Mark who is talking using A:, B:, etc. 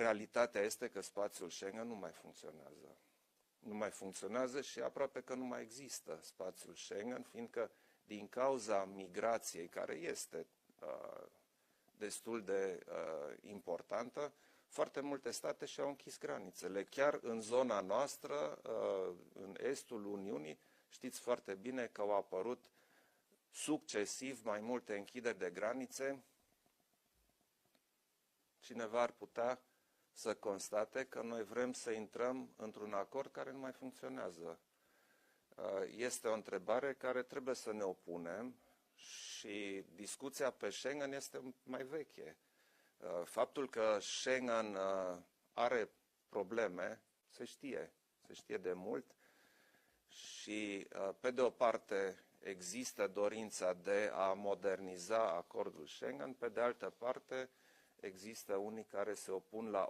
A: realitatea este că spațiul Schengen nu mai funcționează. Nu mai funcționează și aproape că nu mai există spațiul Schengen, fiindcă din cauza migrației, care este destul de importantă, foarte multe state și-au închis granițele. Chiar în zona noastră, în estul Uniunii, știți foarte bine că au apărut succesiv mai multe închideri de granițe. Cineva ar putea să constate că noi vrem să intrăm într-un acord care nu mai funcționează. Este o întrebare care trebuie să ne opunem și discuția pe Schengen este mai veche. Faptul că Schengen are probleme se știe de mult și pe de o parte există dorința de a moderniza acordul Schengen, pe de altă parte există unii care se opun la